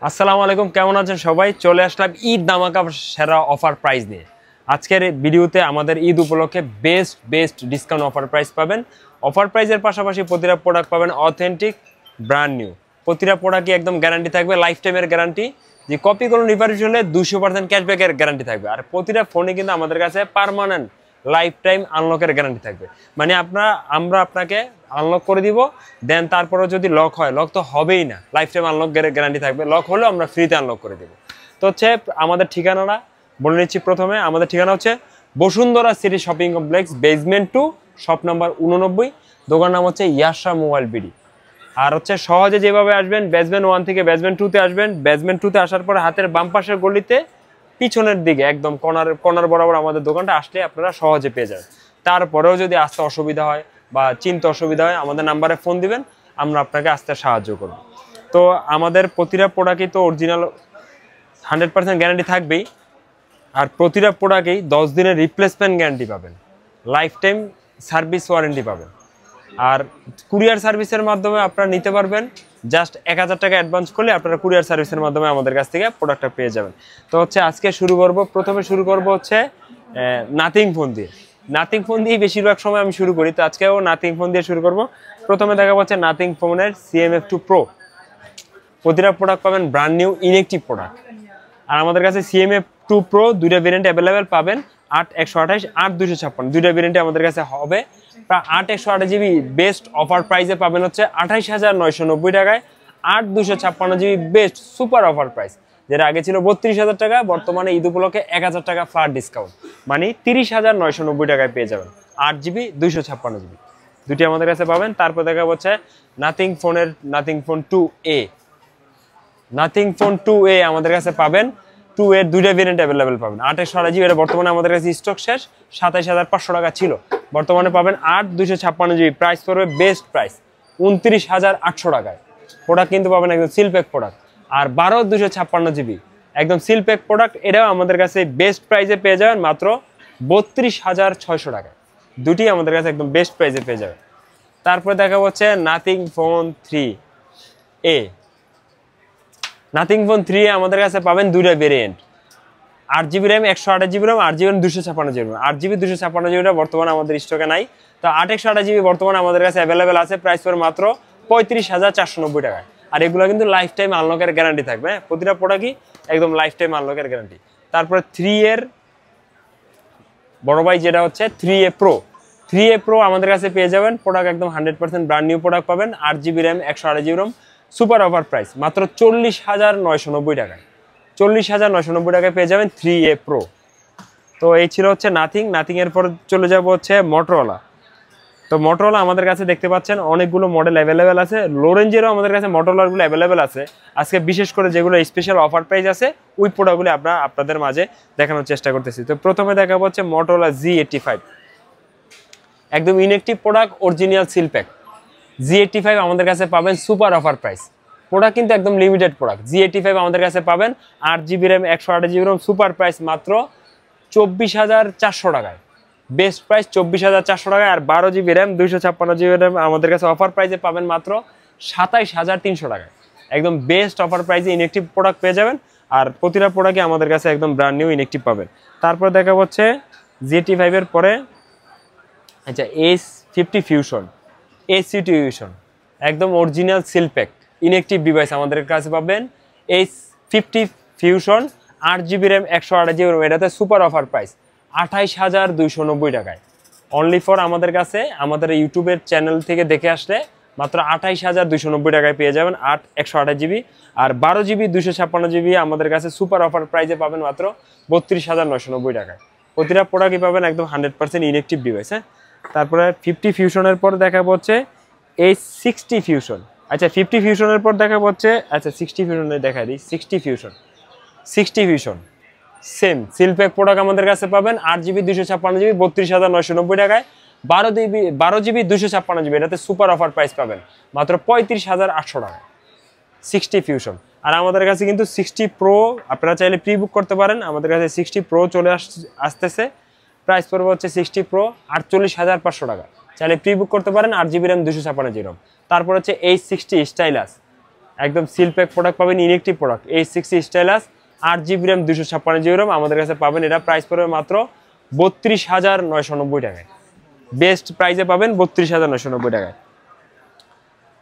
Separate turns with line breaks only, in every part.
আসসালামু আলাইকুম, কেমন আছেন সবাই? চলে আসলাম ঈদ ধামাকা সেরা অফার প্রাইস নিয়ে। আজকের ভিডিওতে আমাদের ঈদ উপলক্ষে বেস্ট ডিসকাউন্ট অফার প্রাইস পাবেন। অফার প্রাইসের পাশাপাশি প্রতিটা প্রোডাক্ট পাবেন অথেন্টিক ব্র্যান্ড নিউ। প্রতিটা প্রোডাক্টই একদম গ্যারান্টি থাকবে, লাইফ টাইমের গ্যারান্টি। যে কপি কোনো রিফারিশ হলে 200% ক্যাশব্যাকের গ্যারান্টি থাকবে। আর প্রতিটা ফোনে কিন্তু আমাদের কাছে পার্মানেন্ট লাইফ টাইম আনলকের গ্যারান্টি থাকবে। মানে আমরা আপনাকে আনলক করে দিব, দেন তারপরেও যদি লক হয়, লক তো হবেই না, লাইফ টাইম আনলক গ্যারান্টি থাকবে। লক হলেও আমরা ফ্রিতে আনলক করে দেবো। তো হচ্ছে আমাদের ঠিকানাটা বলে নিচ্ছি। প্রথমে আমাদের ঠিকানা হচ্ছে Bashundhara city shopping complex, basement 2, shop number 89। দোকান নাম হচ্ছে ইয়াশা মোবাইল বিডি। আর হচ্ছে সহজে যেভাবে আসবেন, বেসমেন্ট 1 থেকে বেসমেন্ট 2-তে আসবেন। বেসমেন্ট 2-তে আসার পরে হাতের বাম পাশের গলিতে পিছনের দিকে একদম কর্নার বরাবর আমাদের দোকানটা আসলে আপনারা সহজে পেয়ে যাবেন। তারপরেও যদি আসতে অসুবিধা হয় বা চিনতে অসুবিধা হয়, আমাদের নাম্বারে ফোন দিবেন, আমরা আপনাকে আসতে সাহায্য করব। তো আমাদের প্রতিটা প্রোডাক্টই তো অরিজিনাল 100% গ্যারান্টি থাকবেই। আর প্রতিটা প্রোডাক্টেই 10 দিনের রিপ্লেসমেন্ট গ্যারান্টি পাবেন, লাইফ টাইম সার্ভিস ওয়ারেন্টি পাবেন। আর কুরিয়ার সার্ভিসের মাধ্যমে আপনারা নিতে পারবেন। জাস্ট 1000 টাকা অ্যাডভান্স করলে আপনারা কুরিয়ার সার্ভিসের মাধ্যমে আমাদের কাছ থেকে প্রোডাক্টটা পেয়ে যাবেন। তো হচ্ছে আজকে প্রথমে শুরু করব হচ্ছে নাথিং ফোন দিয়ে। নাথিং ফোন দিয়ে বেশিরভাগ সময় আমি শুরু করি, তো আজকেও নাথিং ফোন দিয়ে শুরু করব। প্রথমে দেখা হচ্ছে নাথিং ফোনের CMF2 Pro। প্রতিটা প্রোডাক্ট পাবেন ব্র্যান্ড নিউ ইনএক্টিভ প্রোডাক্ট। আর আমাদের কাছে CMF2 Pro দুইটা ভেরিয়েন্ট অ্যাভেলেবেল পাবেন, 8/128, 8/256। দুইটা ভেরিয়েন্টে আমাদের কাছে হবে। প্রায় 8/128 GB বেস্ট অফার প্রাইসে পাবেন হচ্ছে 28,990 টাকায়। 8/256 GB best super offer price, যেটা আগে ছিল 32,000 টাকা, বর্তমানে ঈদ উপলক্ষে 1,000 টাকা ফ্ল্যাট ডিসকাউন্ট, মানে 30,990 টাকায় পেয়ে যাবেন 8GB 256GB। দুটি আমাদের কাছে পাবেন। তারপর দেখা হচ্ছে nothing phone 2A। Nothing phone 2A আমাদের কাছে পাবেন। 2 এর দুইটা ভেরিয়েন্ট অ্যাভেলেবেল পাবেন। 8/128 GB, এটা বর্তমানে আমাদের কাছে স্টক শেষ। 27,500 টাকা ছিল, বর্তমানে পাবেন 8/256 GB। প্রাইস পড়বে বেস্ট প্রাইস 29,800 টাকায়। প্রোডাক্ট কিন্তু পাবেন একদম সিলপ্যাক প্রোডাক্ট। আর 12/256 GB একদম সিলপ্যাক প্রোডাক্ট, এটাও আমাদের কাছে বেস্ট প্রাইসে পেয়ে যাবেন মাত্র 32,600 টাকায়। দুটি আমাদের কাছে একদম বেস্ট প্রাইসে পেয়ে যাবেন। তারপরে দেখা হচ্ছে nothing phone 3A। Nothing phone 3A আমাদের কাছে পাবেন দুইটা variant, 8GB RAM, 128GB RAM, 8GB RAM, 256GB। 8GB 256GB বর্তমানে আমাদের স্টকে নাই। তো 8/128 GB বর্তমানে আমাদের কাছে অ্যাভেলেবেল আছে। প্রাইস পড়ে মাত্র 35,490 টাকায়। আর এগুলো কিন্তু লাইফ টাইম আনলকের গ্যারান্টি থাকবে। প্রতিটা প্রোডাক্টই একদম লাইফ টাইম আনলকের গ্যারান্টি। তারপরে 3 এর বড় ভাই যেটা হচ্ছে 3A Pro। 3A Pro আমাদের কাছে পেয়ে যাবেন। প্রোডাক্ট একদম 100% ব্র্যান্ড নিউ প্রোডাক্ট পাবেন। 8GB RAM, 128GB RAM, super offer price মাত্র 40,990 টাকায়। 40,990 টাকায় পেয়ে যাবেন 3A Pro। তো এই ছিল হচ্ছে নাথিং এর পর চলে যাব হচ্ছে মোটরোলা। তো মোটরোলা আমাদের কাছে দেখতে পাচ্ছেন অনেকগুলো মডেল অ্যাভেলেবেল আছে। লো রেঞ্জেরও আমাদের কাছে মোটরোলাগুলো অ্যাভেলেবেল আছে। আজকে বিশেষ করে যেগুলো স্পেশাল অফার প্রাইস আছে, ওই প্রোডাক্টগুলো আপনাদের মাঝে দেখানোর চেষ্টা করতেছি। তো প্রথমে দেখাবো হচ্ছে মোটরোলা Z85, একদম inactive product, original seal pack. Z85 আমাদের কাছে পাবেন সুপার অফার প্রাইস। প্রোডাক্ট কিন্তু একদম লিমিটেড প্রোডাক্ট। Z85 আমাদের কাছে পাবেন 8GB RAM, 128GB RAM, super price মাত্র 24,400 টাকায়। বেস্ট প্রাইস 24,400 টাকায়। আর 12GB RAM, 256GB RAM আমাদের কাছে অফার প্রাইসে পাবেন মাত্র 27,300 টাকায়। একদম বেস্ট অফার প্রাইসে ইনএক্টিভ প্রোডাক্ট পেয়ে যাবেন। আর প্রতিটা প্রোডাক্টই আমাদের কাছে একদম ব্র্যান্ড নিউ ইনএক্টিভ পাবেন। তারপর দেখা হচ্ছে Z85 এর পরে আচ্ছা S50 Fusion, S50 Fusion একদম অরিজিনাল সিলপ্যাক ইনএক্টিভ ডিভাইস আমাদের কাছে পাবেন। S50 Fusion 8GB RAM, 128GB RAM, এটাতে সুপার অফার প্রাইস 28,290 টাকায়। অনলি ফর আমাদের কাছে, আমাদের ইউটিউবের চ্যানেল থেকে দেখে আসলে মাত্র 28,290 টাকায় পেয়ে যাবেন 128GB। আর 12GB 256GB আমাদের কাছে সুপার অফার প্রাইসে পাবেন মাত্র 32,990 টাকায়। প্রতিটা প্রোডাক্টই পাবেন একদম 100% ইনএক্টিভ ডিভাইস। হ্যাঁ, তারপরে 50 ফিউশনের পর দেখাবো হচ্ছে S60 Fusion। আচ্ছা 50 ফিউশনের পর দেখাবো হচ্ছে 60 ফিউশনে দেখাই দিই। 60 ফিউশন সেম সিলপ্যাক প্রোডাক্ট আমাদের কাছে পাবেন 8GB 256GB 32,990 টাকায়। 12GB 256GB এটাতে সুপার অফার প্রাইস পাবেন মাত্র 35,800 টাকায় 60 ফিউশন। আর আমাদের কাছে কিন্তু 60 Pro আপনারা চাইলে প্রি বুক করতে পারেন। আমাদের কাছে 60 Pro চলে আসতেছে। প্রাইস পড়বে হচ্ছে 60 Pro 48,500 টাকা। চাইলে প্রি বুক করতে পারেন। 8GB RAM, 256GB RAM। তারপর হচ্ছে H60 স্টাইলাস। একদম সিল প্যাক প্রোডাক্ট পাবেন, inactive product H60 stylus 8GB RAM 256GB RAM আমাদের কাছে পাবেন। এটা প্রাইস পড়বে মাত্র 32,990 টাকায়। বেস্ট প্রাইসে পাবেন 32,990 টাকায়।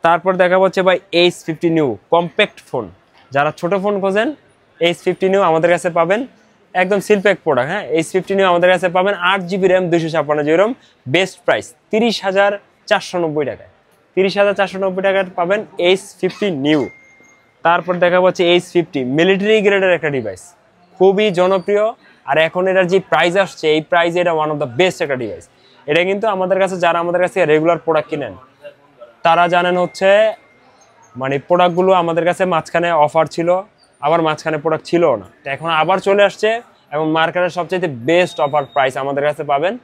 তারপর দেখা হচ্ছে ভাই H50 নিউ কম্প্যাক্ট ফোন, যারা ছোট ফোন খোঁজেন H50 নিউ আমাদের কাছে পাবেন, একদম সিল প্যাক প্রোডাক্ট। হ্যাঁ, H50 নিউ আমাদের কাছে পাবেন 8GB RAM 256GB RAM, best price 30,490 টাকায়। 30,490 টাকায় পাবেন H50 নিউ। তারপর দেখা হচ্ছে H50 মিলিটারি গ্রেডের একটা ডিভাইস, খুবই জনপ্রিয়। আর এখন এটার যে প্রাইস আসছে, এই প্রাইসে এটা ওয়ান অফ দ্য বেস্ট একটা ডিভাইস। এটা কিন্তু আমাদের কাছে যারা আমাদের কাছে রেগুলার প্রোডাক্ট কিনেন তারা জানেন হচ্ছে মানে প্রোডাক্টগুলো আমাদের কাছে মাঝখানে অফার ছিল, আবার মাঝখানে প্রোডাক্ট ছিল না, তো এখন আবার চলে আসছে এবং মার্কেটের সবচেয়ে বেস্ট অফার প্রাইস আমাদের কাছে পাবেন।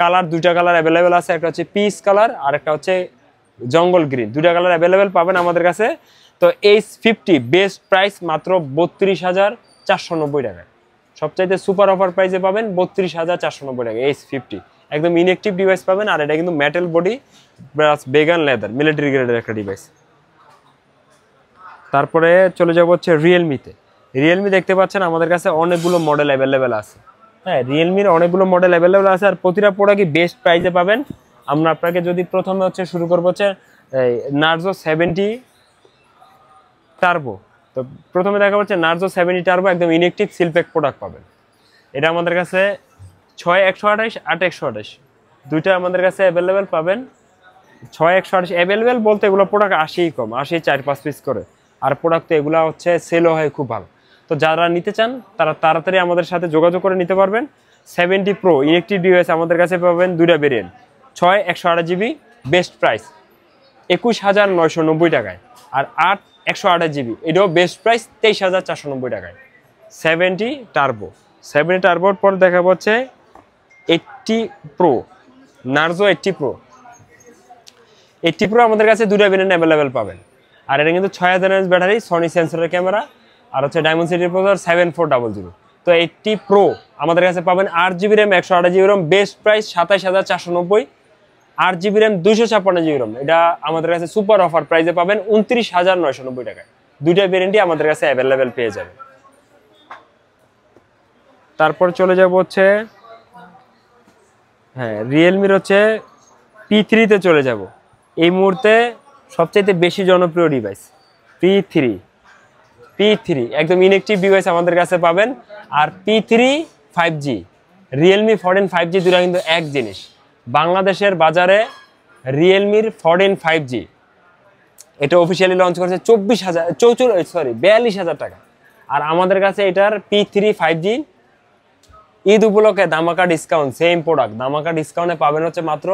কালার দুইটা কালার অ্যাভেলেবেল আছে, একটা হচ্ছে পিচ কালার আর একটা হচ্ছে জঙ্গল গ্রিন, দুইটা কালার অ্যাভেলেবেল পাবেন আমাদের কাছে। তো H50 বেস্ট প্রাইস মাত্র 32,490 টাকায়, সবচাইতে সুপার অফার প্রাইসে পাবেন 32,490 টাকা H50। একদম ইনএক্টিভ ডিভাইস পাবেন, আর এটা কিন্তু metal body plus vegan leather military গ্রেডের একটা ডিভাইস। তারপরে চলে যাব হচ্ছে রিয়েলমিতে। রিয়েলমি দেখতে পাচ্ছেন আমাদের কাছে অনেকগুলো মডেল অ্যাভেলেবেল আছে। হ্যাঁ, রিয়েলমির অনেকগুলো মডেল অ্যাভেলেবেল আছে, আর প্রতিটা প্রোডাক্টই বেস্ট প্রাইসে পাবেন। আমরা আপনাকে যদি প্রথমে হচ্ছে শুরু করবো হচ্ছে নার্জো 70 টার্বো। তো প্রথমে দেখা হচ্ছে নার্জো 70 টার্বো, একদম ইনএক্টিভ সিলপ্যাক প্রোডাক্ট পাবেন। এটা আমাদের কাছে 6128 8128 দুইটা আমাদের কাছে অ্যাভেলেবেল পাবেন। 6128 অ্যাভেলেবেল বলতে এগুলো প্রোডাক্ট আসেই কম, আসে 4-5 পিস করে, আর প্রোডাক্ট তো এগুলো হচ্ছে সেলও হয় খুব ভালো। তো যারা নিতে চান তারা তাড়াতাড়ি আমাদের সাথে যোগাযোগ করে নিতে পারবেন। 70 প্রো ইনএক্টিভ ডিভাইস আমাদের কাছে পাবেন দুইটা ভেরিয়েন্ট, 6 128GB বেস্ট প্রাইস 21,990 টাকায়, আর 8 128GB এটাও বেস্ট প্রাইস 23,490 টাকায়। 70 টার্বো, 70 টার্বোর পর দেখা হচ্ছে 80 প্রো, নার্জো 80 প্রো। 80 প্রো আমাদের কাছে দুটো ভেরিয়েন্ট অ্যাভেলেবেল পাবেন, আর এটা কিন্তু 6000 mAh ব্যাটারি, সনি সেন্সরের ক্যামেরা, আর হচ্ছে ডায়মন্ড প্রসেসর 7400। তো 80 প্রো আমাদের কাছে পাবেন 8GB RAM 128GB RAM, best price 27,490। 8GB RAM 256GB RAM, এটা আমাদের কাছে সুপার অফার প্রাইসে পাবেন 29,990 টাকায়। দুইটা ভেরিয়েন্টই আমাদের কাছে অ্যাভেলেবেল পেয়ে যাবেন। তারপর চলে যাব হচ্ছে হ্যাঁ রিয়েলমির হচ্ছে P3 চলে যাব। এই মুহূর্তে সবচাইতে বেশি জনপ্রিয় ডিভাইস P3 একদম ইনএক্টিভ ডিভাইস আমাদের কাছে পাবেন। আর P3 5G, রিয়েলমি 14 5G দুটো কিন্তু এক জিনিস। বাংলাদেশের বাজারে রিয়েলমির 14 5G এটা অফিসিয়ালি লঞ্চ করেছে 42,000 টাকা, আর আমাদের কাছে এটার P3 5G ঈদ উপলক্ষে ধামাকা ডিসকাউন্ট, সেম প্রোডাক্ট ধামাকা ডিসকাউন্টে পাবেন হচ্ছে মাত্র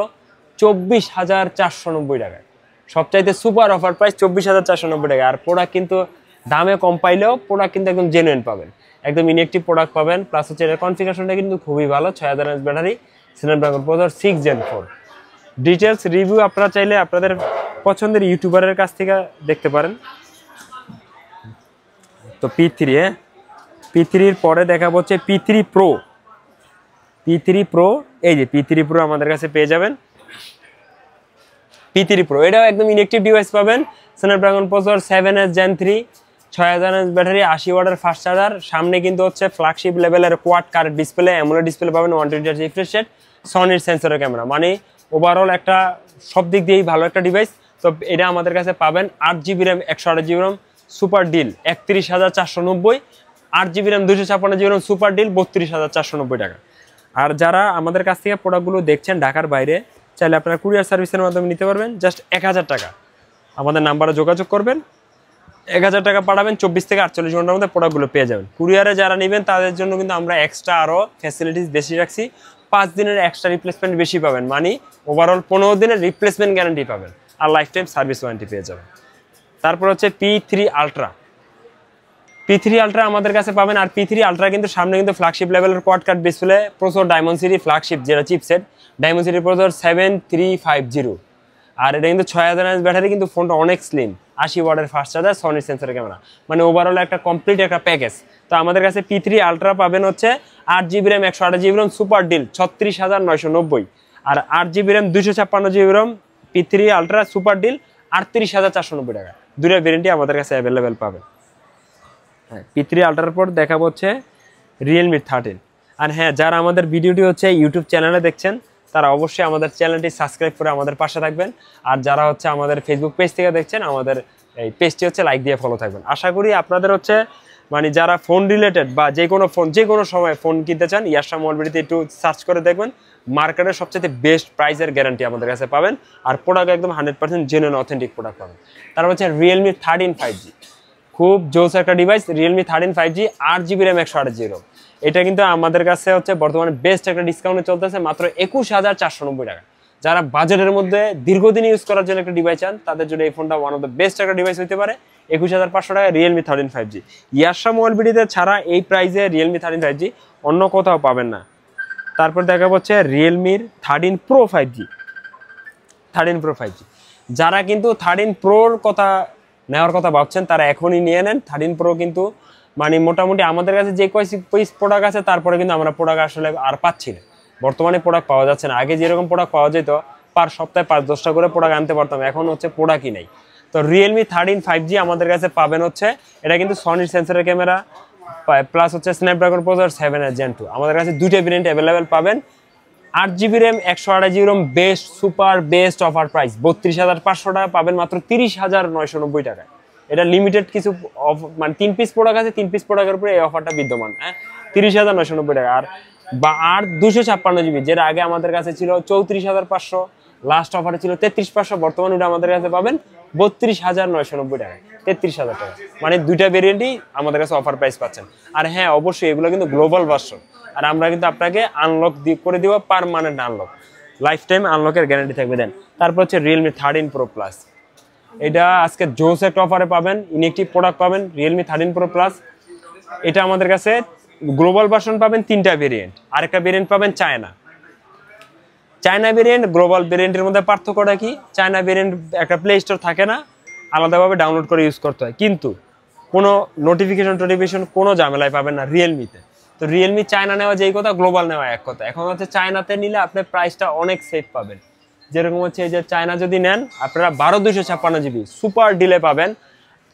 24,490 টাকায়। সবচাইতে সুপার অফার প্রাইস 24,490 টাকা। আর প্রোডাক্ট কিন্তু দামে কম পাইলেও প্রোডাক্ট কিন্তু একদম জেনুইন পাবেন, একদম ইনএক্টিভ প্রোডাক্ট পাবেন। প্লাস হচ্ছে এর কনফিগারেশনটা কিন্তু খুবই ভালো, 6000 mAh battery, Snapdragon processor 6 Gen 4। Details review আপনারা চাইলে আপনাদের পছন্দের ইউটিউবারের কাছ থেকে দেখতে পারেন। তো P3 P3 পরে দেখা হচ্ছে P3 Pro। এই যে P3 Pro আমাদের কাছে পেয়ে যাবেন। P3 Pro এটাও একদম ইনএক্টিভ ডিভাইস পাবেন, Snapdragon processor 7S Gen 3, 6000 mAh battery, 80 ওয়াটের ফাস্ট চার্জার। সামনে কিন্তু হচ্ছে ফ্ল্যাগশিপ লেভেলের quad card display, AMOLED display পাবেন, 120Hz রিফ্রেশ রেট, সনির সেন্সরের ক্যামেরা, মানে ওভারঅল একটা সব দিক দিয়েই ভালো একটা ডিভাইস। তো এটা আমাদের কাছে পাবেন 8GB RAM 128GB RAM super deal 31,490, 8GB RAM 256GB RAM super deal 32,490 টাকা। আর যারা আমাদের কাছ থেকে প্রোডাক্টগুলো দেখছেন ঢাকার বাইরে, চাইলে আপনারা কুরিয়ার সার্ভিসের মাধ্যমে নিতে পারবেন। জাস্ট 1000 টাকা আমাদের নাম্বারে যোগাযোগ করবেন, 1000 টাকা পাঠাবেন, 24 থেকে 48 ঘন্টার মধ্যে প্রোডাক্টগুলো পেয়ে যাবেন। কুরিয়ারে যারা নেবেন তাদের জন্য কিন্তু আমরা এক্সট্রা আরও ফ্যাসিলিটিস বেশি রাখছি, 5 দিনের এক্সট্রা রিপ্লেসমেন্ট বেশি পাবেন, মানে ওভারঅল 15 দিনের রিপ্লেসমেন্ট গ্যারান্টি পাবেন, আর লাইফ টাইম সার্ভিস ওয়ারেন্টি পেয়ে যাবেন। তারপর হচ্ছে P3 Ultra আমাদের কাছে পাবেন। আর P3 Ultra কিন্তু সামনে কিন্তু ফ্ল্যাগশিপ লেভেলের quad card display, processor diamond city flagship যেটা চিপসেট, ডায়মন্ড সিটি প্রসেসর 7350, আর এটা কিন্তু 6000 mAh ব্যাটারি, কিন্তু ফোনটা অনেক স্লিম, 80 ওয়াটের ফাস্ট চার্জার, সনির সেন্সরের ক্যামেরা, মানে ওভারঅল একটা কমপ্লিট একটা প্যাকেজ। তো আমাদের কাছে P3 Ultra পাবেন হচ্ছে 8GB RAM 128GB RAM super deal 36,990, আর 8GB RAM 256GB RAM P3 Ultra super deal 38,490 টাকা। দুটো ভেরিয়েন্টই আমাদের কাছে অ্যাভেলেবেল পাবেন। হ্যাঁ, P3 আলট্রার পর দেখাবো হচ্ছে Realme 13। আর হ্যাঁ, যারা আমাদের ভিডিওটি হচ্ছে ইউটিউব চ্যানেলে দেখছেন তারা অবশ্যই আমাদের চ্যানেলটি সাবস্ক্রাইব করে আমাদের পাশে থাকবেন। আর যারা হচ্ছে আমাদের ফেসবুক পেজ থেকে দেখছেন আমাদের এই পেজটি হচ্ছে লাইক দিয়ে ফলো থাকবেন। আশা করি আপনাদের হচ্ছে মানে যারা ফোন রিলেটেড বা যে কোনো সময় ফোন কিনতে চান, ইয়াশা মোবাইলবিডিতে একটু সার্চ করে দেখবেন, মার্কেটের সবচেয়ে বেস্ট প্রাইসের গ্যারান্টি আমাদের কাছে পাবেন। আর প্রোডাক্ট একদম 100% জেনুইন অথেন্টিক প্রোডাক্ট পাবেন। তারপর হচ্ছে Realme 13 5G, খুব জোস একটা device. Realme 13 5G 8GB RAM 128GB ROM। এটা কিন্তু আমাদের কাছে হচ্ছে বর্তমানে বেস্ট একটা ডিসকাউন্টে চলতেছে মাত্র 21,490 টাকা। যারা বাজেটের মধ্যে দীর্ঘদিন ইউজ করার জন্য একটা ডিভাইস চান তাদের জন্য এই ফোনটা ওয়ান অফ দ্য বেস্ট একটা ডিভাইস হতে পারে। 21,500 টাকা Realme 13 5G। ইয়াশা মোবাইলবিডিতে ছাড়া এই প্রাইসে Realme 13 5G অন্য কোথাও পাবেন না। তারপর দেখা হচ্ছে Realme 13 Pro 5G। 13 Pro 5G যারা কিন্তু 13 Proর কথা নেওয়ার কথা ভাবছেন তারা এখনই নিয়ে নেন। 13 Pro কিন্তু মানে মোটামুটি আমাদের কাছে যে কয়েক প্রোডাক্ট আছে তারপরে কিন্তু আমরা প্রোডাক্ট আসলে আর পাচ্ছি না, বর্তমানে প্রোডাক্ট পাওয়া যাচ্ছে না। আগে যেরকম প্রোডাক্ট পাওয়া যেত পার সপ্তাহে 5-10টা করে প্রোডাক্ট আনতে পারতাম, এখন হচ্ছে প্রোডাক্টই নেই। তো Realme 13 5G আমাদের কাছে পাবেন হচ্ছে, এটা কিন্তু সনির সেন্সরের ক্যামেরা প্লাস হচ্ছে স্ন্যাপড্রাগন প্রসেসর 7 Gen 2। আমাদের কাছে দুইটা ভেরিয়েন্ট অ্যাভেলেবেল পাবেন। 8GB RAM 128GB ROM best super best offer price 32,500 টাকা পাবেন মাত্র 30,990 টাকায়। এটা লিমিটেড কিছু মানে 3 পিস প্রোডাক্ট আছে, 3 পিস প্রোডাক্টের উপরে এই অফারটা বিদ্যমান। হ্যাঁ, 30,990 টাকা। আর 256GB যেটা আগে আমাদের কাছে ছিল 34,500, লাস্ট অফারে ছিল 33,500, বর্তমানে ওটা আমাদের কাছে পাবেন 32,990 টাকায়, 33,000 টাকা। মানে দুইটা ভেরিয়েন্টই আমাদের কাছে অফার প্রাইস পাচ্ছেন। আর হ্যাঁ, অবশ্যই এগুলো কিন্তু গ্লোবাল ভার্সন। আর আমরা কিন্তু আপনাকে আনলক করে দিব, পার্মানেন্ট আনলক, লাইফ টাইম আনলকের গ্যারান্টি থাকবে। দেন তারপর হচ্ছে Realme 13 Pro Plus। এটা আজকে জোস একটা অফারে পাবেন, ইনএক্টিভ প্রোডাক্ট পাবেন Realme 13 Pro Plus। এটা আমাদের কাছে গ্লোবাল ভার্সন পাবেন 3টা ভেরিয়েন্ট, আরেকটা ভেরিয়েন্ট পাবেন চায়না ভেরিয়েন্ট। গ্লোবাল ভেরিয়েন্টের মধ্যে পার্থক্যটা কি? চায়না ভেরিয়েন্ট একটা প্লে স্টোর থাকে না, আলাদাভাবে ডাউনলোড করে ইউজ করতে হয়, কিন্তু কোনো নোটিফিকেশন কোনো ঝামেলায় পাবেন না রিয়েলমিতে। তো রিয়েলমি চায়না নেওয়া যেই কথা, গ্লোবাল নেওয়া এক কথা। এখন হচ্ছে চায়নাতে নিলে আপনি প্রাইসটা অনেক সেফ পাবেন। যেরকম হচ্ছে এই যে চায়না যদি নেন আপনারা 12,256GB সুপার ডিলে পাবেন।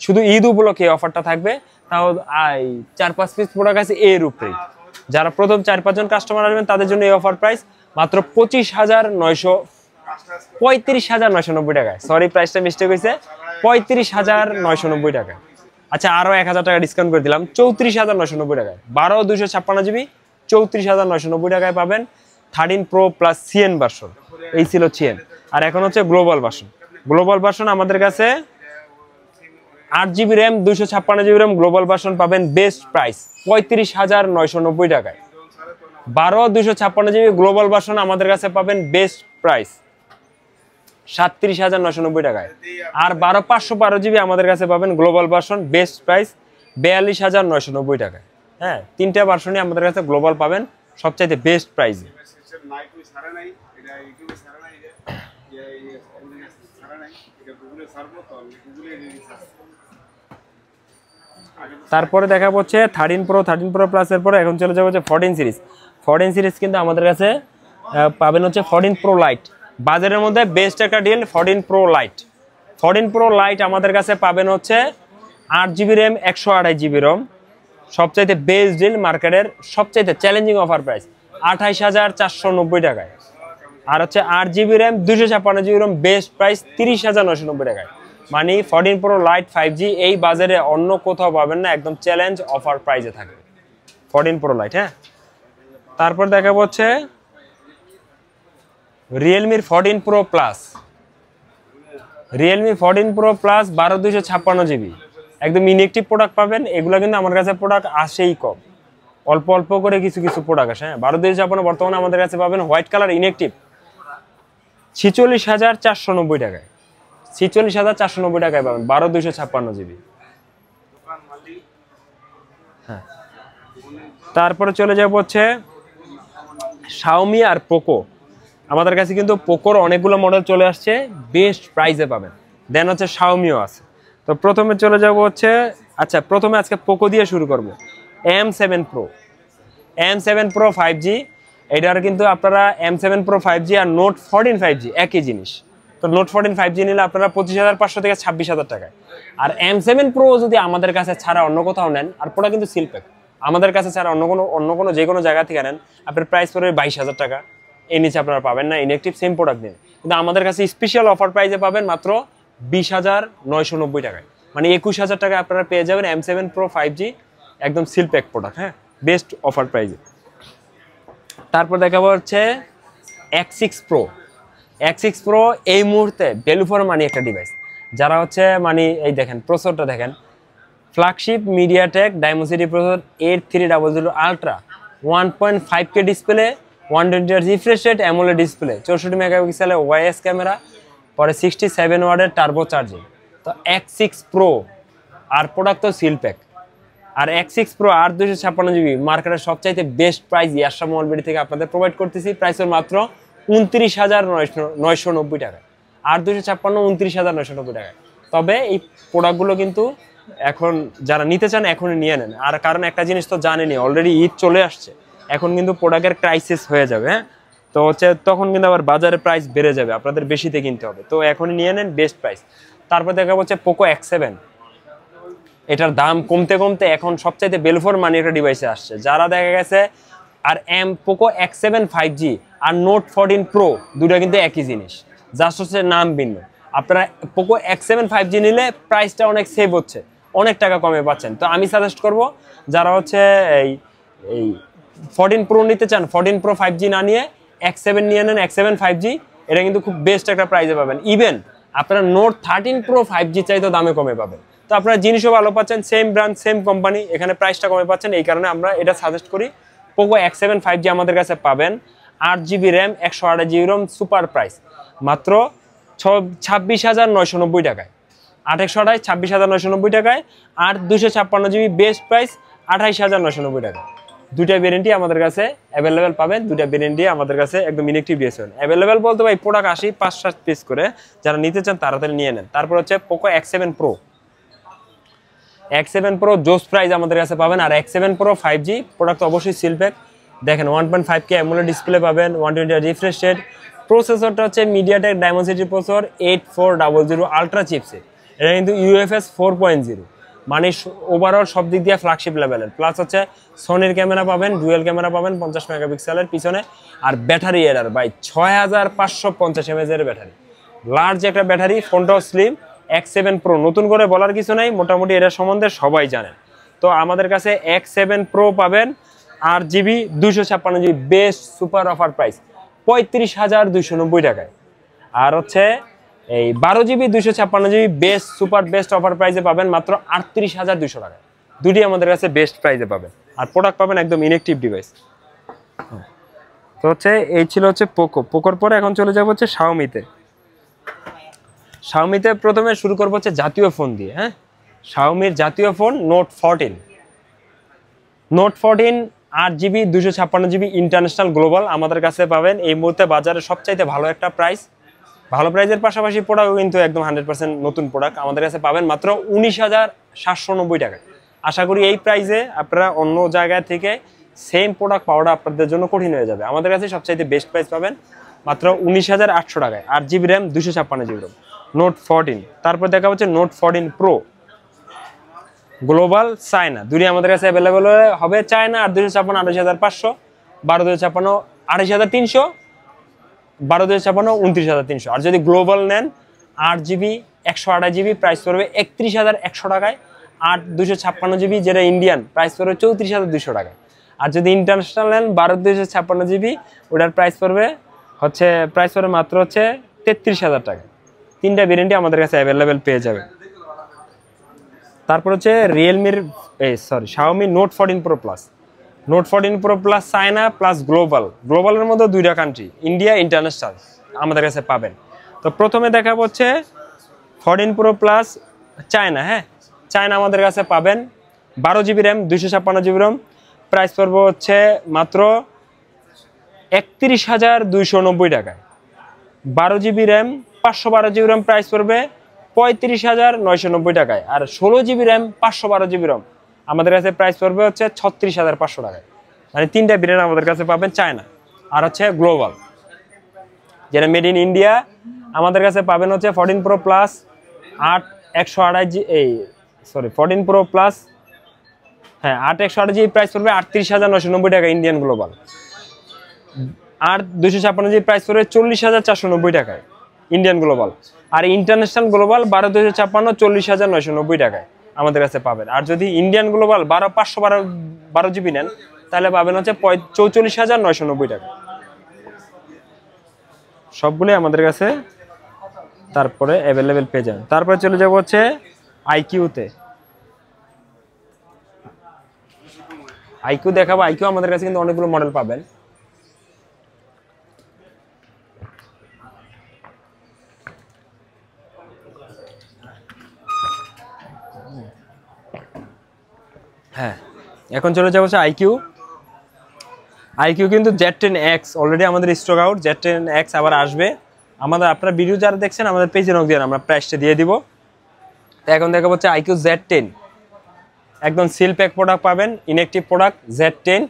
শুধু ঈদ উপলক্ষে অফারটা থাকবে, তাও 4-5 পিস প্রোডাক্ট আছে এর উপরেই। যারা প্রথম 4-5 জন কাস্টমার আসবেন তাদের জন্য এই অফার প্রাইস মাত্র 35,990 টাকায়। সরি, প্রাইসটা মিস্টেক হয়েছে, 35,990 টাকায়। আচ্ছা, আরো 1,000 টাকা ডিসকাউন্ট করে দিলাম, 34,990 টাকায়। 12,256GB 34,990 টাকায় পাবেন 13 Pro Plus CN ভার্সন। এই ছিল CN। আর এখন হচ্ছে গ্লোবাল ভার্সন। গ্লোবাল ভার্সন আমাদের কাছে 8GB RAM 256GB RAM global version পাবেন বেস্ট প্রাইস 35,990 টাকায়। 12/256GB গ্লোবাল ভার্সন আমাদের কাছে পাবেন বেস্ট প্রাইস 37,990 টাকায়। আর 12/512GB আমাদের কাছে পাবেন গ্লোবাল ভার্সন বেস্ট প্রাইস 42,990 টাকায়। হ্যাঁ, 3টা ভার্সনই আমাদের কাছে গ্লোবাল পাবেন সবচাইতে বেস্ট প্রাইসে। তারপরে দেখা হচ্ছে 13 Pro Plus এর পরে এখন চলে যাবে হচ্ছে 14 সিরিজ। 14 সিরিজ কিন্তু আমাদের কাছে পাবেন হচ্ছে 14 Pro Lite। বাজারের মধ্যে বেস্ট একটা deal 14 Pro Lite। 14 Pro Lite আমাদের কাছে পাবেন হচ্ছে 8GB RAM 128GB ROM, সবচাইতে বেস্ট ডিল, মার্কেটের সবচাইতে চ্যালেঞ্জিং অফার প্রাইস 28,490 টাকায়। আর হচ্ছে 8GB RAM 256GB ROM best price 30,990 টাকায়। মানে 14 Pro Lite 5G এই বাজারে অন্য কোথাও পাবেন না, একদম চ্যালেঞ্জ অফার প্রাইসে থাকবে 14 Pro Lite। হ্যাঁ, তারপর দেখাবো হচ্ছে Realme 14 Pro Plus। Realme 14 Pro Plus 12,256GB একদম ইনএক্টিভ প্রোডাক্ট পাবেন। এগুলো কিন্তু আমার কাছে প্রোডাক্ট আসেই কম, অল্প অল্প করে কিছু কিছু প্রোডাক্ট আসে। হ্যাঁ, 12,256 বর্তমানে আমাদের কাছে পাবেন হোয়াইট কালার ইনএক্টিভ 46,490 টাকায়। 46,490 টাকায় পাবেন 12,256GB। হ্যাঁ, তারপরে চলে যাব হচ্ছে Xiaomi আর Poco। আমাদের কাছে কিন্তু পোকোর অনেকগুলো মডেল চলে আসছে, বেস্ট প্রাইসে পাবেন। দেন হচ্ছে Xiaomiও আছে। তো প্রথমে চলে যাব হচ্ছে, আচ্ছা প্রথমে আজকে পোকো দিয়ে শুরু করব। M7 Pro 5G। এটার কিন্তু আপনারা M7 Pro 5G আর Note 14 5G একই জিনিস। তো তো নোট 14 5G নিলে আপনারা 25,500 থেকে 26,000 টাকায়। আর M7 Pro যদি আমাদের কাছে ছাড়া অন্য কোথাও নেন, আর পুরো কিন্তু সিল প্যাক, আমাদের কাছে ছাড়া অন্য কোনো যে কোনো জায়গা থেকে নেন, আপনার প্রাইস পড়বে 22,000 টাকা, এর নিচে আপনারা পাবেন না। ইনঅ্যাকটিভ সেম প্রোডাক্ট দিন, কিন্তু আমাদের কাছে স্পেশাল অফার প্রাইসে পাবেন মাত্র 20,990 টাকায়, মানে 21,000 টাকায় আপনারা পেয়ে যাবেন M7 Pro 5G একদম সিল প্যাক প্রোডাক্ট, হ্যাঁ, বেস্ট অফার প্রাইসে। তারপর দেখাবো হচ্ছে X6 Pro। X6 Pro এই মুহূর্তে ভ্যালু ফর মানি একটা ডিভাইস। যারা হচ্ছে মানে এই দেখেন প্রসেসরটা দেখেন, flagship MediaTek Dimensity processor 8300 ultra, 1.5K display, 120 refresh rate, AMOLED display, 64 মেগাপিক্সেলের ওয়াইএস ক্যামেরা, পরে 67 ওয়াটের টার্বো চার্জিং। তো X6 Pro আর প্রোডাক্ট তো সিল প্যাক। আর X6 Pro আর 256GB মার্কেটের সবচাইতে বেস্ট প্রাইস ইয়াশা মোবাইল থেকে আপনাদের প্রোভাইড করতেছি, প্রাইসের মাত্র 29,990 টাকা। আর 256 29,990 টাকায়। তবে এই প্রোডাক্টগুলো কিন্তু এখন যারা নিতে চান এখনই নিয়ে নেন। আর কারণ একটা জিনিস তো জানেনই, অলরেডি ঈদ চলে আসছে, এখন কিন্তু প্রোডাক্টের ক্রাইসিস হয়ে যাবে, হ্যাঁ, তো হচ্ছে তখন কিন্তু আবার বাজারে প্রাইস বেড়ে যাবে, আপনাদের বেশিতে কিনতে হবে, তো এখনই নিয়ে নেন বেস্ট প্রাইস। তারপর দেখা হচ্ছে পোকো X7। এটার দাম কমতে কমতে এখন সবচাইতে ভ্যালু ফর মানি একটা ডিভাইসে আসছে। যারা দেখা গেছে আর পোকো X7 5G আর নোট 14 Pro দুটো কিন্তু একই জিনিস, জাস্ট হচ্ছে নাম ভিন্ন। আপনারা পোকো X7 5G নিলে প্রাইসটা অনেক সেভ হচ্ছে, অনেক টাকা কমে পাচ্ছেন। তো আমি সাজেস্ট করব যারা হচ্ছে এই 14 Pro নিতে চান, 14 Pro 5G না নিয়ে X7 নিয়ে নেন, X7 5G, এটা কিন্তু খুব বেস্ট একটা প্রাইসে পাবেন। ইভেন আপনারা নোট 13 Pro 5G চাইতেও দামে কমে পাবেন। তো আপনারা জিনিসও ভালো পাচ্ছেন, সেম ব্র্যান্ড সেম কোম্পানি, এখানে প্রাইসটা কমে পাচ্ছেন, এই কারণে আমরা এটা সাজেস্ট করি। পোকো X7 5G আমাদের কাছে পাবেন 8GB RAM, 128GB Rome, super price মাত্র 26,990 টাকায়। 828 26,990 টাকায়। আর 256GB বেস্ট প্রাইস 28,990 টাকা। দুইটা ভেরিয়েন্টই আমাদের কাছে অ্যাভেলেবেল পাবেন, দুইটা ভেরিয়েন্টই আমাদের কাছে একদম ইনঅ্যাকটিভ ডিভাইস অ্যাভেলেবেল বলতে ভাই প্রোডাক্ট 5-7 পিস করে, যারা নিতে চান তাড়াতাড়ি নিয়ে নেন। তারপর হচ্ছে Poco X7 Pro। X7 Pro জোস প্রাইস আমাদের কাছে পাবেন। আর X7 Pro 5G প্রোডাক্ট অবশ্যই সিল প্যাক। দেখেন 1.5K অ্যামোলেড ডিসপ্লে পাবেন, 120 রিফ্রেশ রেট। প্রসেসরটা হচ্ছে MediaTek Dimensity processor 8400 ultra chipset. এটা কিন্তু UFS 4.0, মানে ওভারঅল সব দিক দিয়ে ফ্ল্যাগশিপ লেভেলের। প্লাস হচ্ছে সোনির ক্যামেরা পাবেন, ডুয়েল ক্যামেরা পাবেন 50 মেগাপিক্সেলের পিছনে। আর ব্যাটারি এর ভাই 6550 mAh এর ব্যাটারি, লার্জ একটা ব্যাটারি, ফোনটাও স্লিম। X7 Pro নতুন করে বলার কিছু নাই, মোটামুটি এটা সম্বন্ধে সবাই জানেন। তো আমাদের কাছে X7 Pro পাবেন 8GB 256GB best super offer price 35,290 টাকায়। আর হচ্ছে এই 12GB 256GB best super best offer প্রাইসে পাবেন মাত্র 38,200 টাকায়। দুটি আমাদের কাছে বেস্ট প্রাইসে পাবেন, আর প্রোডাক্ট পাবেন একদম ইনঅ্যাকটিভ ডিভাইস। তো হচ্ছে এই ছিল হচ্ছে পোকোর পরে এখন চলে যাবো হচ্ছে শাওমিতে। শাওমিতে প্রথমে শুরু করবো হচ্ছে জাতীয় ফোন দিয়ে, হ্যাঁ, শাওমির জাতীয় phone note 14। Note 14 8GB 256GB international global আমাদের কাছে পাবেন এই মুহূর্তে বাজারে সবচাইতে ভালো একটা প্রাইস। ভালো প্রাইসের পাশাপাশি প্রোডাক্ট কিন্তু একদম 100% নতুন প্রোডাক্ট আমাদের কাছে পাবেন মাত্র 19,790 টাকায়। আশা করি এই প্রাইসে আপনারা অন্য জায়গা থেকে সেম প্রোডাক্ট পাওয়াটা আপনাদের জন্য কঠিন হয়ে যাবে। আমাদের কাছে সবচাইতে বেস্ট প্রাইস পাবেন মাত্র 19,800 টাকায়, 8GB RAM, 256GB Rome, note 14। তারপর দেখা হচ্ছে নোট 14 Pro গ্লোবাল চায়না, দুটি আমাদের কাছে অ্যাভেলেবেল হবে। চায়না 8,256 28,500, 12,256 28,300, 12,256 29,300। আর যদি গ্লোবাল নেন 8GB 128GB প্রাইস পড়বে 31,100 টাকায়। 8,256GB যেটা ইন্ডিয়ান প্রাইস পড়বে 34,200 টাকায়। আর যদি ইন্টারন্যাশনাল নেন 12,256GB ওটার প্রাইস পড়বে মাত্র হচ্ছে 33,000 টাকা। তিনটা ভেরিয়েন্টই আমাদের কাছে অ্যাভেলেবেল পেয়ে যাবে। তারপর হচ্ছে Xiaomi note 14 Pro Plus। Note 14 Pro Plus China plus গ্লোবালের মধ্যে দুইটা কান্ট্রি, ইন্ডিয়া ইন্টারন্যাশনাল আমাদের কাছে পাবেন। তো প্রথমে দেখাবো হচ্ছে 14 Pro Plus চায়না, হ্যাঁ, চায়না আমাদের কাছে পাবেন 12GB RAM, 256GB Rome, price পড়বে হচ্ছে মাত্র 31,290 টাকায়। 12GB RAM, 512GB Rome price পড়বে 35,990 টাকায়। আর 16GB র্যাম, 512GB রোম আমাদের কাছে প্রাইস পড়বে হচ্ছে 36,500 টাকায়। মানে তিনটা ব্র্যান্ড আমাদের কাছে পাবেন চায়না। আর হচ্ছে গ্লোবাল যেটা মেড ইন ইন্ডিয়া আমাদের কাছে পাবেন হচ্ছে 14 Pro Plus 8 128 এই সরি 14 Pro Plus হ্যাঁ 8 128 জিবি প্রাইস পড়বে ৩৮,৯৯০ টাকা ইন্ডিয়ান গ্লোবাল। আর 256 জিবি প্রাইস পড়বে 40,490 টাকায় ইন্ডিয়ান গ্লোবাল। আর ইন্টারন্যাশনাল গ্লোবাল 12,256 40,990 টাকায় আমাদের কাছে পাবেন। আর যদি ইন্ডিয়ান গ্লোবাল 512 জিবি নেন তাহলে পাবেন হচ্ছে 44,990 টাকা। সবগুলোই আমাদের কাছে তারপরে অ্যাভেলেবেল পেয়ে যাবেন। তারপরে চলে যাব হচ্ছে আইকিউতে। আইকিউ দেখাবো। আইকিউ আমাদের কাছে কিন্তু অনেকগুলো মডেল পাবেন। হ্যাঁ এখন চলে যাবো হচ্ছে আইকিউ। আইকিউ কিন্তু Z10X অলরেডি আমাদের স্টক আউট। Z10X আবার আসবে। আপনারা ভিডিও যারা দেখছেন আমাদের পেজে নক দিয়ে আমরা প্রাইসটা দিয়ে দিব। তো এখন দেখা হচ্ছে আইকিউ Z10 একদম সিল প্যাক প্রোডাক্ট পাবেন, ইনঅ্যাক্টিভ প্রোডাক্ট Z10।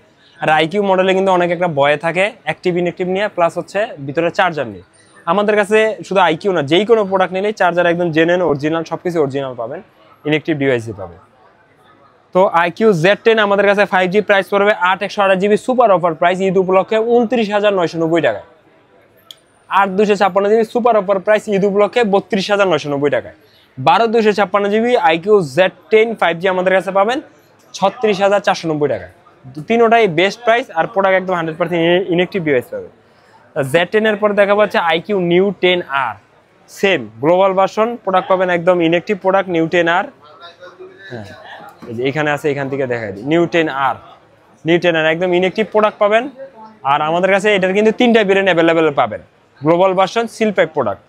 আর আইকিউ মডেলে কিন্তু অনেক একটা ভয় থাকে অ্যাক্টিভ ইনঅ্যাক্টিভ নিয়ে, প্লাস হচ্ছে ভিতরে চার্জার নিয়ে। আমাদের কাছে শুধু আইকিউ না, যেই কোনো প্রোডাক্ট নিলেই চার্জার একদম জেনুইন অরিজিনাল, সব কিছু অরিজিনাল পাবেন, ইনঅ্যাক্টিভ ডিভাইসই পাবেন। তো আইকিউ Z10 আমাদের কাছে 5G প্রাইস পড়বে 8 128 GB super offer price Eid উপলক্ষে 29,990 টাকায়। 8 256 GB super offer price Eid উপলক্ষে 32,990 টাকায়। 12 256 জিবি আইকিউ Z10 5G আমাদের কাছে পাবেন 36,490 টাকায়। তিনোটাই বেস্ট প্রাইস আর প্রোডাক্ট একদম 100% ইনঅ্যাক্টিভ ডিভাইস পাবে। Z10 এর পর দেখা পাচ্ছে iQOO new 10R same global version product পাবেন, একদম ইনঅ্যাক্টিভ প্রোডাক্ট নিউ 10R। হ্যাঁ এই যে এখানে আছে, এখান থেকে দেখাই দিই নিউ 10R একদম ইনঅ্যাক্টিভ প্রোডাক্ট পাবেন। আর আমাদের কাছে এটার কিন্তু 3টা ভেরিয়েন্ট অ্যাভেলেবেল পাবেন, global version seal pack product.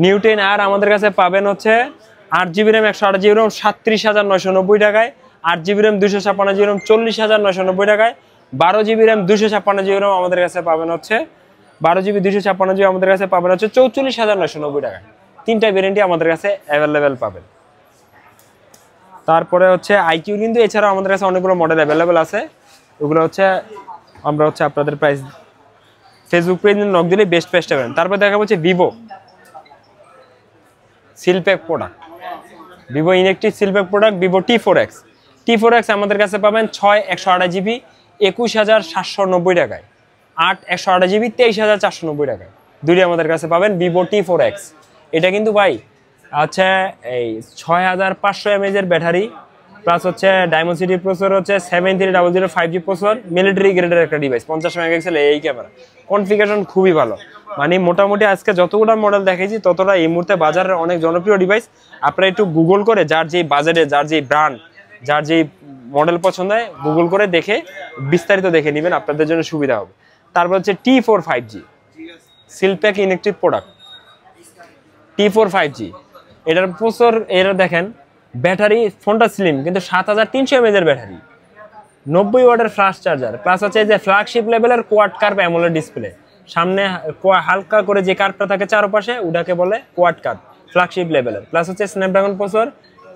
New 10R আমাদের কাছে পাবেন হচ্ছে 8GB RAM 128GB ROM 37,990 টাকায়। 8GB RAM 256GB ROM 40,990 টাকায়। 12GB RAM 256GB ROM আমাদের কাছে পাবেন হচ্ছে 12GB 256GB আমাদের কাছে পাবেন হচ্ছে 44,990 টাকায়। 3টা ভেরিয়েন্টই আমাদের কাছে অ্যাভেলেবেল পাবেন। তারপরে হচ্ছে আইকিউ কিন্তু এছাড়াও আমাদের কাছে অনেকগুলো মডেল অ্যাভেলেবেল আছে। ওগুলো হচ্ছে আমরা হচ্ছে আপনাদের প্রাইস ফেসবুক পেজে নক দিলে বেস্ট প্রাইসটা পাবেন। তারপর দেখা হচ্ছে Vivo seal pack product, Vivo inactive seal pack product Vivo T4X আমাদের কাছে পাবেন 6 128 জিবি 21,790 টাকায়। 8 128 জিবি 23,490 টাকায়। দুইটা আমাদের কাছে পাবেন ভিভো T4X। এটা কিন্তু ভাই আচ্ছা এই 6500 mAh এর ব্যাটারি প্লাস হচ্ছে ডায়মন্ড প্রসেসর হচ্ছে 7300 5G প্রসেসর, মিলিটারি গ্রেডের একটা ডিভাইস, 50 মেগাপিক্সেল এই ক্যামেরা, কনফিগারেশন খুবই ভালো। মানে মোটামুটি আজকে যতগুলো মডেল দেখেছি ততটা এই মুহূর্তে বাজারের অনেক জনপ্রিয় ডিভাইস। আপনারা একটু গুগল করে যার যেই বাজেটে, যার যেই ব্র্যান্ড, যার যেই মডেল পছন্দ হয় গুগল করে দেখে বিস্তারিত দেখে নেবেন, আপনাদের জন্য সুবিধা হবে। তারপর হচ্ছে T4 5G seal pack inactive product T4 5G। এটার প্রসেসর এরা দেখেন, ব্যাটারি ফোনটা স্লিম কিন্তু 7300 mAh এর ব্যাটারি, 90 ওয়াটের ফ্লাশ চার্জার, প্লাস হচ্ছে যে ফ্ল্যাগশিপ লেভেলের কোয়াড কার্ভ অ্যামোলেড ডিসপ্লে। সামনে হালকা করে যে কার্ভটা থাকে চারপাশে ওটাকে বলে কোয়াড কার্ভ, ফ্ল্যাগশিপ লেভেলের। প্লাস হচ্ছে স্ন্যাপড্রাগন প্রসেসর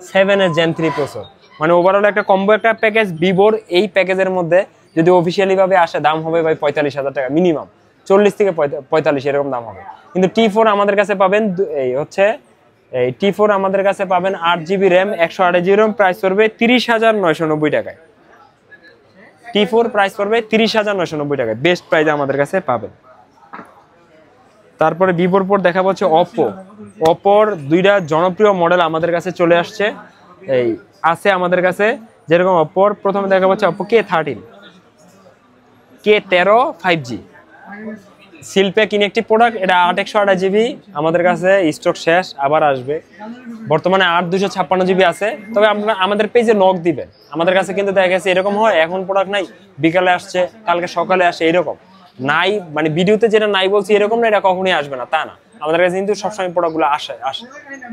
7 Gen 3 প্রসেসর। মানে ওভারঅল একটা কম্বো একটা প্যাকেজ ভিভোর। এই প্যাকেজের মধ্যে যদি অফিসিয়ালি ভাবে আসে দাম হবে ভাই 45,000 টাকা মিনিমাম, 40 থেকে 45 এরকম দাম হবে। কিন্তু T4 আমাদের কাছে পাবেন এই হচ্ছে এই T4 আমাদের কাছে পাবেন 8GB RAM 128GB ROM, price পড়বে 30,990 টাকায়। T4 প্রাইস পড়বে 30,990 টাকায়, বেস্ট প্রাইসে আমাদের কাছে পাবেন। তারপরে ভিভোর পর দেখা পাচ্ছে অপোর দুইটা জনপ্রিয় মডেল আমাদের কাছে চলে আসছে, এই আছে আমাদের কাছে। যেরকম অপোর প্রথমে দেখা পাচ্ছে Oppo K13 5G seal pack inactive product. এটা 8 128 জিবি আমাদের কাছে স্টক শেষ, আবার আসবে। বর্তমানে 8 256 জিবি আছে। তবে আপনারা আমাদের পেজে নক দিবেন। আমাদের কাছে কিন্তু দেখা গেছে এরকম হয় এখন প্রোডাক্ট নাই, বিকালে আসছে, কালকে সকালে আসে, এরকম নাই। মানে ভিডিওতে যেটা নাই বলছি এরকম না, এটা কখনোই আসবে না তা না। আমাদের কাছে কিন্তু সবসময় প্রোডাক্টগুলো আসে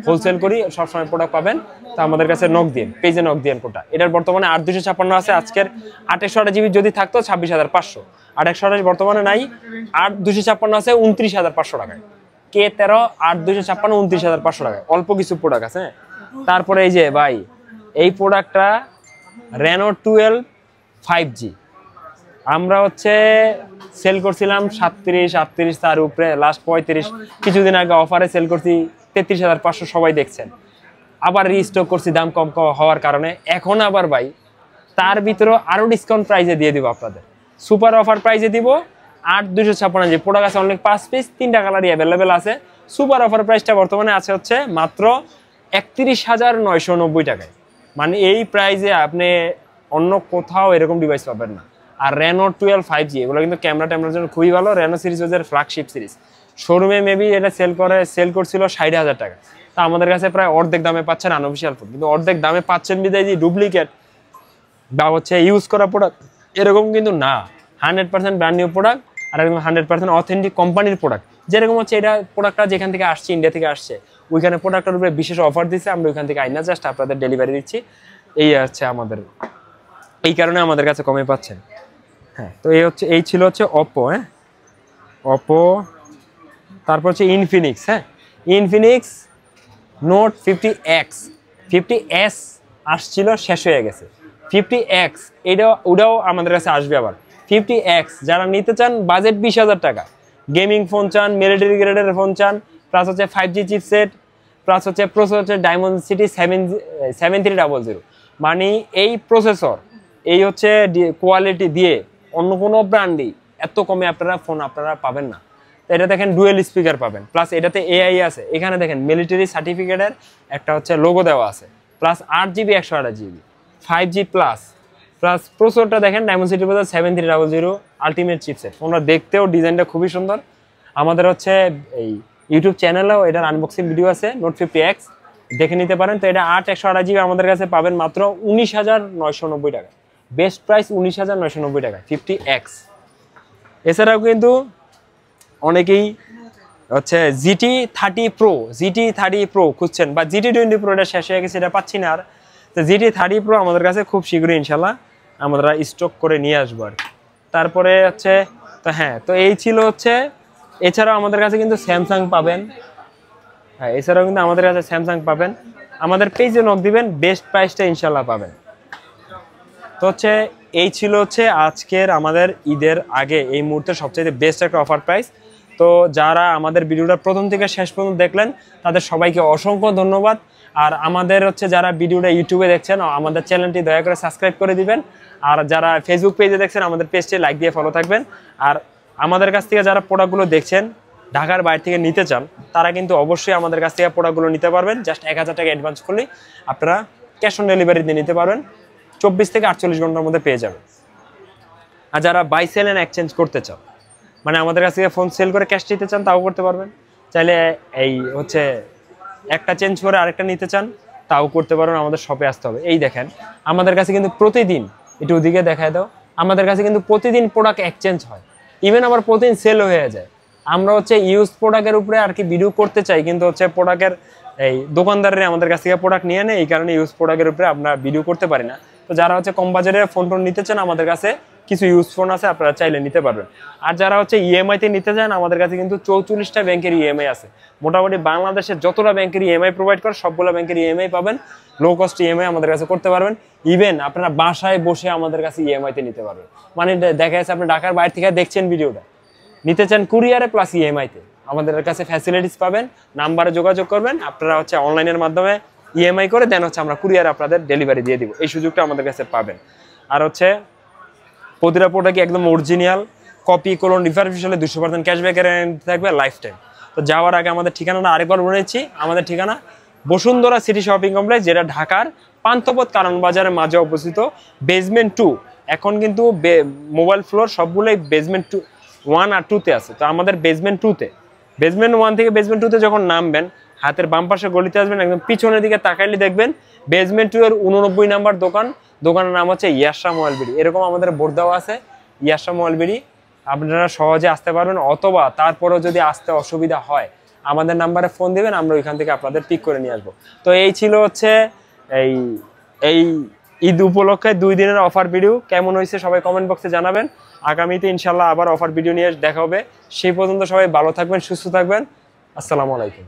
হোলসেল করি, সবসময় প্রোডাক্ট পাবেন। তো আমাদের কাছে নক দিন, পেজে নক দিন কোটা। এটার বর্তমানে 8 256 আছে। আজকের 8 128 জিবি যদি থাকতো 26,500, 8 128 বর্তমানে নাই। 8 256 আছে 29,500 টাকায়। K13 8 256 29,500 টাকায়, অল্প কিছু প্রোডাক্ট আছে। তারপরে এই যে ভাই এই প্রোডাক্টটা Reno 12 5G আমরা হচ্ছে সেল করছিলাম 37-38 তার উপরে, লাস্ট 35, কিছুদিন আগে অফারে সেল করছি 33,500, সবাই দেখছেন। আবার রিস্টক করছি দাম কম হওয়ার কারণে, এখন আবার ভাই তার ভিতরেও আরো ডিসকাউন্ট প্রাইসে দিয়ে দিব আপনাদের, সুপার অফার প্রাইসে দিব। 8,256 যে প্রোডাক্ট আছে অনলি 5 পিস, 3টা কালারই অ্যাভেলেবেল আছে। সুপার অফার প্রাইসটা বর্তমানে আছে হচ্ছে মাত্র 31,990 টাকায়। মানে এই প্রাইসে আপনি অন্য কোথাও এরকম ডিভাইস পাবেন না। আর রেনো 12 5G এগুলো কিন্তু ক্যামেরা ট্যামেরার জন্য খুবই ভালো। রেনো সিরিজ হচ্ছে ফ্ল্যাগশিপ সিরিজ, শোরুমে মেবি এটা সেল করছিল 60,000 টাকা, তা আমাদের কাছে প্রায় অর্ধেক দামে পাচ্ছেন আনঅফিসিয়াল ফোন। কিন্তু অর্ধেক দামে পাচ্ছেন বিদায় যে ডুপ্লিকেট বা হচ্ছে ইউজ করা প্রোডাক্ট এরকম কিন্তু না, 100% ব্র্যান্ড নিউ প্রোডাক্ট আর একদম 100% অথেন্টিক কোম্পানির প্রোডাক্ট। যেরকম হচ্ছে এটা প্রোডাক্টটা যেখান থেকে আসছে, ইন্ডিয়া থেকে আসছে, ওইখানে প্রোডাক্টের উপরে বিশেষ অফার দিচ্ছে, আমরা ওইখান থেকে আইনা জাস্ট আপনাদের ডেলিভারি দিচ্ছি। এই হচ্ছে আমাদের, এই কারণে আমাদের কাছে কমে পাচ্ছেন। হ্যাঁ, তো এই ছিল হচ্ছে অপো। হ্যাঁ, অপো, তারপর হচ্ছে ইনফিনিক্স। হ্যাঁ, ইনফিনিক্স নোট 50X, 50S আসছিল, শেষ হয়ে গেছে। 50X ওটাও আমাদের কাছে আসবে আবার। 50X যারা নিতে চান, বাজেট 20,000 টাকা, গেমিং ফোন চান, মিলিটারি গ্রেডের ফোন চান, প্লাস হচ্ছে 5G চিপসেট, প্লাস হচ্ছে প্রসেসর হচ্ছে ডায়মন্ডসিটি 7300। মানে এই প্রসেসর, এই হচ্ছে কোয়ালিটি দিয়ে অন্য কোনো ব্র্যান্ডই এত কমে আপনারা পাবেন না। এটা দেখেন ডুয়েল স্পিকার পাবেন, প্লাস এটাতে AI আছে। এখানে দেখেন মিলিটারি সার্টিফিকেটের একটা হচ্ছে লোগো দেওয়া আছে, plus 8GB 128GB 5G plus প্রসেসরটা দেখেন ডায়মন্ডসিটি 7300 আলটিমেট চিপসেট। ফোনটা দেখতেও ডিজাইনটা খুবই সুন্দর। আমাদের হচ্ছে এই ইউটিউব চ্যানেলেও এটার আনবক্সিং ভিডিও আছে, নোট 50X দেখে নিতে পারেন। তো এটা 8/128GB আমাদের কাছে পাবেন মাত্র 19,990 টাকা, বেস্ট প্রাইস 19,990 টাকা 50X। এছাড়াও কিন্তু অনেকেই হচ্ছে GT30 Pro খুঁজছেন, বা GT20 Pro এটা শেষ হয়ে গেছে, এটা পাচ্ছি না আর। তো GT30 Pro আমাদের কাছে খুব শীঘ্রই ইনশাল্লাহ আমরা স্টক করে নিয়ে আসবো আর। তারপরে হচ্ছে তো হ্যাঁ, তো এই ছিল হচ্ছে। এছাড়াও আমাদের কাছে কিন্তু স্যামসাং পাবেন। হ্যাঁ, এছাড়াও কিন্তু আমাদের কাছে স্যামসাং পাবেন। আমাদের পেজে নক দিবেন, বেস্ট প্রাইসটা ইনশাল্লাহ পাবেন। তো হচ্ছে এই ছিল হচ্ছে আজকের আমাদের ঈদের আগে এই মুহূর্তে সবচেয়ে বেস্ট একটা অফার প্রাইস। তো যারা আমাদের ভিডিওটা প্রথম থেকে শেষ পর্যন্ত দেখলেন, তাদের সবাইকে অসংখ্য ধন্যবাদ। আর আমাদের হচ্ছে যারা ভিডিওটা ইউটিউবে দেখছেন, আমাদের চ্যানেলটি দয়া করে সাবস্ক্রাইব করে দিবেন। আর যারা ফেসবুক পেজে দেখছেন, আমাদের পেজটি লাইক দিয়ে ফলো থাকবেন। আর আমাদের কাছ থেকে যারা প্রোডাক্টগুলো দেখছেন, ঢাকার বাইরে থেকে নিতে চান, তারা কিন্তু অবশ্যই আমাদের কাছ থেকে প্রোডাক্টগুলো নিতে পারবেন। জাস্ট 1000 টাকা অ্যাডভান্স করলেই আপনারা ক্যাশ অন ডেলিভারি দিয়ে নিতে পারবেন, 24 থেকে 48 ঘন্টার মধ্যে পেয়ে যাবেন। আর যারা বাই সেল এন্ড এক্সচেঞ্জ করতে চান, মানে আমাদের কাছ থেকে ফোন সেল করে ক্যাশ নিতে চান, তাও করতে পারবেন। চাইলে এই হচ্ছে একটা চেঞ্জ করে আরেকটা নিতে চান, তাও করতে পারবেন। আমাদের শপে আসতে হবে। এই দেখেন, আমাদের কাছে কিন্তু প্রতিদিন, একটু ওদিকে দেখায় দাও, আমাদের কাছে কিন্তু প্রতিদিন প্রোডাক্ট এক্সচেঞ্জ হয়, ইভেন আবার প্রতিদিন সেলও হয়ে যায়। আমরা হচ্ছে ইউজ প্রোডাক্টের উপরে আর কি ভিডিও করতে চাই, কিন্তু হচ্ছে প্রোডাক্টের এই দোকানদাররা আমাদের কাছ থেকে প্রোডাক্ট নিয়ে নেয়, এই কারণে ইউজ প্রোডাক্টের উপরে আমরা ভিডিও করতে পারি না। তো যারা হচ্ছে কম বাজারের ফোন নিতে চান, আমাদের কাছে কিছু ইউজ ফোন আছে, আপনারা চাইলে নিতে পারবেন। আর যারা হচ্ছে ইএমআইতে নিতে চান, আমাদের কাছে কিন্তু 44টা ব্যাংকের ইএমআই আছে। মোটামুটি বাংলাদেশের যতটা ব্যাংকের ইএমআই প্রোভাইড করে, সবগুলো ব্যাংকের ইএমআই পাবেন, লো কস্ট ইএমআই আমাদের কাছে করতে পারবেন। ইভেন আপনারা বাসায় বসে আমাদের কাছে ইএমআইতে নিতে পারবেন। মানে দেখা যাচ্ছে আপনি ঢাকার বাইরে থেকে দেখছেন ভিডিওটা, নিতে চান কুরিয়ারে প্লাস ইএমআইতে, আমাদের কাছে ফ্যাসিলিটিস পাবেন। নাম্বারে যোগাযোগ করবেন, আপনারা হচ্ছে অনলাইনের মাধ্যমে ইএমআই করে দেন হচ্ছে আমরা কুরিয়ারে আপনাদের ডেলিভারি দিয়ে দিব। এই সুযোগটা আমাদের কাছে পাবেন। আর হচ্ছে প্রতিটা প্রোডাক্ট একদম অরিজিনাল কপি কোলন রিফারবিশ হলে 200% ক্যাশব্যাক গ্যারান্টি থাকবে লাইফ টাইম। তো যাওয়ার আগে আমাদের ঠিকানাটা আরেকবার বলেছি। আমাদের ঠিকানা বসুন্ধরা সিটি শপিং কমপ্লেক্স, যেটা ঢাকার পান্থপথ কারণ বাজারের মাঝে অবস্থিত, বেসমেন্ট 2। এখন কিন্তু মোবাইল ফ্লোর সবগুলোই বেসমেন্ট 1 আর 2 তে আছে। তো আমাদের বেসমেন্ট 2 তে, বেসমেন্ট 1 থেকে বেসমেন্ট 2 তে যখন নামবেন, হাতের বাম পাশে গলিতে আসবেন, একদম পিছনের দিকে তাকাইলে দেখবেন বেসমেন্ট 2 এর 89 নাম্বার দোকান। দোকানের নাম হচ্ছে ইয়াশা মোবাইল বিডি। এরকম আমাদের বোর্ড দেওয়া আছে, ইয়াশা মোবাইল বিডি। আপনারা সহজে আসতে পারবেন, অথবা তারপরেও যদি আসতে অসুবিধা হয়, আমাদের নাম্বারে ফোন দিবেন, আমরা ওইখান থেকে আপনাদের পিক করে নিয়ে আসবো। তো এই ছিল হচ্ছে এই ঈদ উপলক্ষে 2 দিনের অফার ভিডিও। কেমন হয়েছে সবাই কমেন্ট বক্সে জানাবেন। আগামীতে ইনশাল্লাহ আবার অফার ভিডিও নিয়ে দেখা হবে। সেই পর্যন্ত সবাই ভালো থাকবেন, সুস্থ থাকবেন। আসসালামু আলাইকুম।